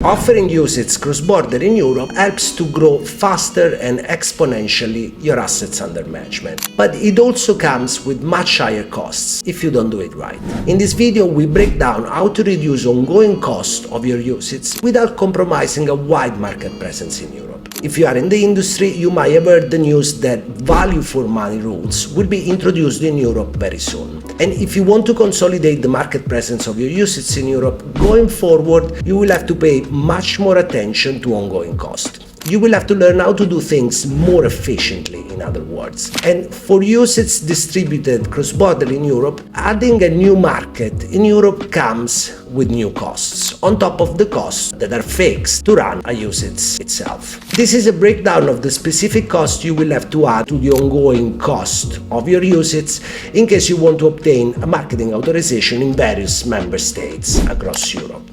Offering UCITS cross-border in Europe helps to grow faster and exponentially your assets under management. But it also comes with much higher costs if you don't do it right. In this video, we break down how to reduce ongoing costs of your UCITS without compromising a wide market presence in Europe. If you are in the industry, you might have heard the news that value for money rules will be introduced in Europe very soon. And if you want to consolidate the market presence of your UCITS in Europe, going forward, you will have to pay much more attention to ongoing cost. You will have to learn how to do things more efficiently, in other words. And for UCITS distributed cross-border in Europe, adding a new market in Europe comes with new costs, on top of the costs that are fixed to run a UCITS itself. This is a breakdown of the specific costs you will have to add to the ongoing cost of your UCITS in case you want to obtain a marketing authorization in various member states across Europe.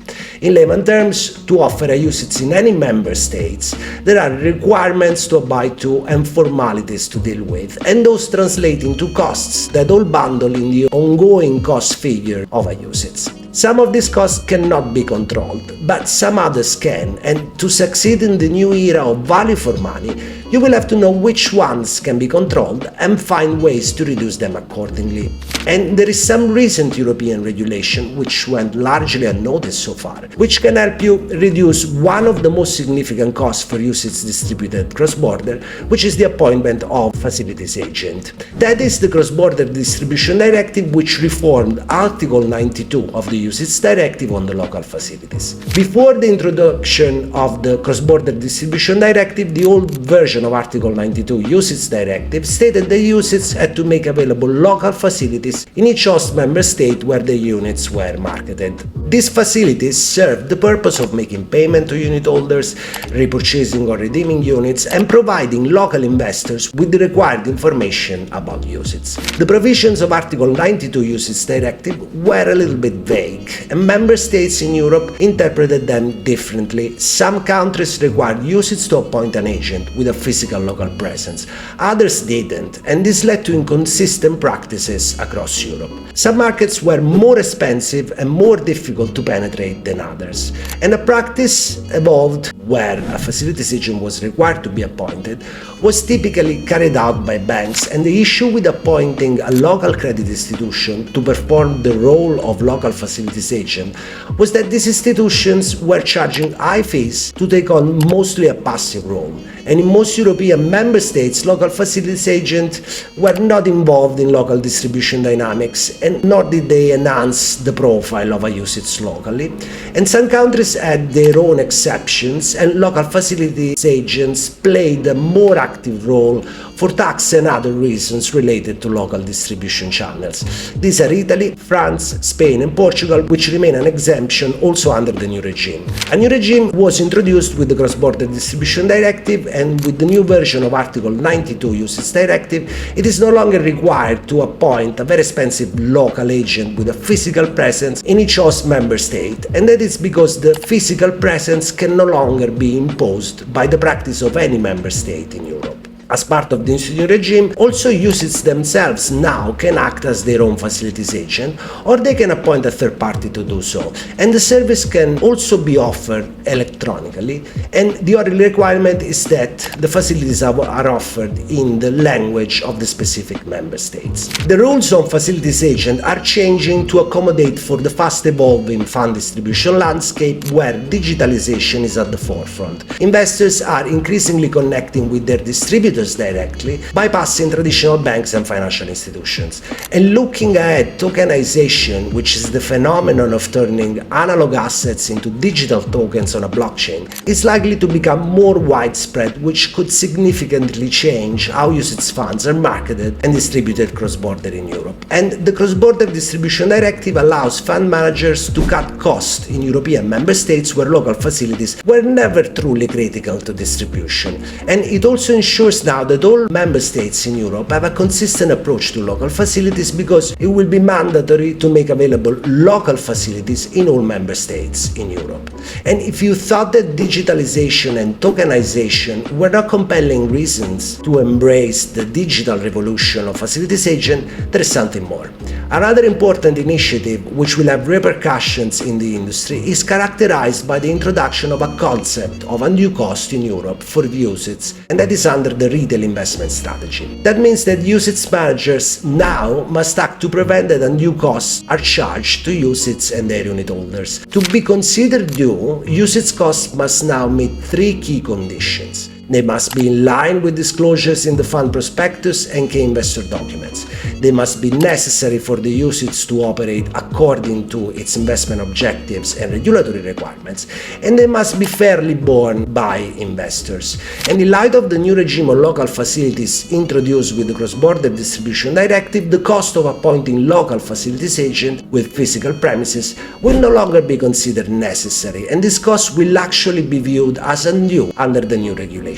In layman terms, to offer a UCITS in any member states, there are requirements to abide to and formalities to deal with, and those translate into costs that all bundle in the ongoing cost figure of a UCITS. Some of these costs cannot be controlled, but some others can, and to succeed in the new era of value for money, you will have to know which ones can be controlled and find ways to reduce them accordingly. And there is some recent European regulation, which went largely unnoticed so far, which can help you reduce one of the most significant costs for UCITS distributed cross-border, which is the appointment of facilities agent. That is the Cross-Border Distribution Directive, which reformed Article 92 of the UCITS Directive on the local facilities. Before the introduction of the Cross-Border Distribution Directive, the old version of Article 92 UCITS Directive stated that UCITS had to make available local facilities in each host member state where the units were marketed. These facilities served the purpose of making payment to unit holders, repurchasing or redeeming units, and providing local investors with the required information about UCITS. The provisions of Article 92 UCITS Directive were a little bit vague, and member states in Europe interpreted them differently. Some countries required UCITS to appoint an agent with a physical local presence. Others didn't, and this led to inconsistent practices across Europe. Some markets were more expensive and more difficult to penetrate than others, and a practice evolved where a facilities agent was required to be appointed was typically carried out by banks, and the issue with appointing a local credit institution to perform the role of local facilities agent was that these institutions were charging high fees to take on mostly a passive role, and in most European member states, local facilities agents were not involved in local distribution dynamics, and nor did they enhance the profile of a UCITS locally. And some countries had their own exceptions, and local facilities agents played a more active role for tax and other reasons related to local distribution channels. These are Italy, France, Spain, and Portugal, which remain an exemption also under the new regime. A new regime was introduced with the Cross-Border Distribution Directive, and with the new version of Article 92 UCITS Directive, it is no longer required to appoint a very expensive local agent with a physical presence in each host member state, and that is because the physical presence can no longer be imposed by the practice of any member state in Europe. As part of this new regime, also UCITS themselves now can act as their own facilities agent, or they can appoint a third party to do so. And the service can also be offered electronically, and the only requirement is that the facilities are offered in the language of the specific member states. The rules on facilities agent are changing to accommodate for the fast-evolving fund distribution landscape where digitalization is at the forefront. Investors are increasingly connecting with their distributors directly, bypassing traditional banks and financial institutions. And looking ahead, tokenization, which is the phenomenon of turning analog assets into digital tokens on a blockchain, is likely to become more widespread, which could significantly change how UCITS funds are marketed and distributed cross-border in Europe. And the Cross-Border Distribution Directive allows fund managers to cut costs in European member states where local facilities were never truly critical to distribution. And it also ensures now that all member states in Europe have a consistent approach to local facilities, because it will be mandatory to make available local facilities in all member states in Europe. And if you thought that digitalization and tokenization were not compelling reasons to embrace the digital revolution of facilities agent, there is something more. Another important initiative, which will have repercussions in the industry, is characterized by the introduction of a concept of undue cost in Europe for UCITS, and that is under the retail investment strategy. That means that UCITS managers now must act to prevent that undue costs are charged to UCITS and their unit holders. To be considered due, UCITS costs must now meet three key conditions. They must be in line with disclosures in the fund prospectus and key investor documents. They must be necessary for the UCITS to operate according to its investment objectives and regulatory requirements, and they must be fairly borne by investors. And in light of the new regime of local facilities introduced with the Cross-Border Distribution Directive, the cost of appointing local facilities agent with physical premises will no longer be considered necessary, and this cost will actually be viewed as undue under the new regulation.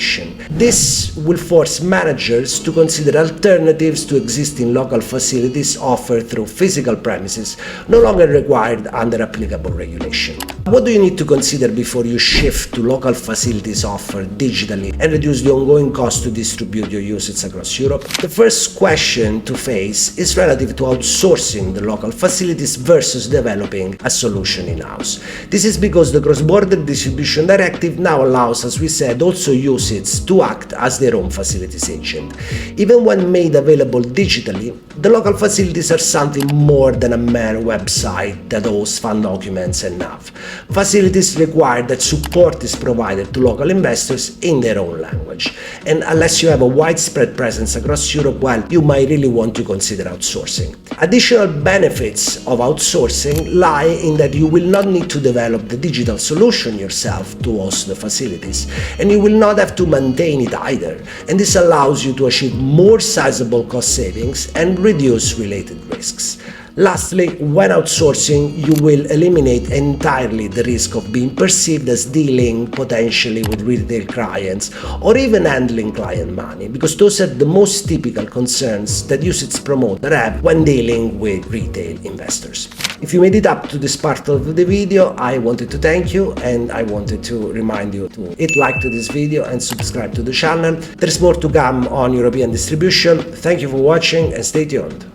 This will force managers to consider alternatives to existing local facilities offered through physical premises, no longer required under applicable regulation. What do you need to consider before you shift to local facilities offered digitally and reduce the ongoing cost to distribute your UCITS across Europe? The first question to face is relative to outsourcing the local facilities versus developing a solution in-house. This is because the Cross-Border Distribution Directive now allows, as we said, also UCITS to act as their own facilities agent. Even when made available digitally, the local facilities are something more than a mere website that hosts fund documents and NAV. Facilities require that support is provided to local investors in their own language. And unless you have a widespread presence across Europe, well, you might really want to consider outsourcing. Additional benefits of outsourcing lie in that you will not need to develop the digital solution yourself to host the facilities, and you will not have to maintain it either, and this allows you to achieve more sizable cost savings and reduce related risks. Lastly, when outsourcing, you will eliminate entirely the risk of being perceived as dealing potentially with retail clients or even handling client money, because those are the most typical concerns that UCITS promoter have when dealing with retail investors. If you made it up to this part of the video, I wanted to thank you, and I wanted to remind you to hit like to this video and subscribe to the channel. There's more to come on European distribution. Thank you for watching and stay tuned.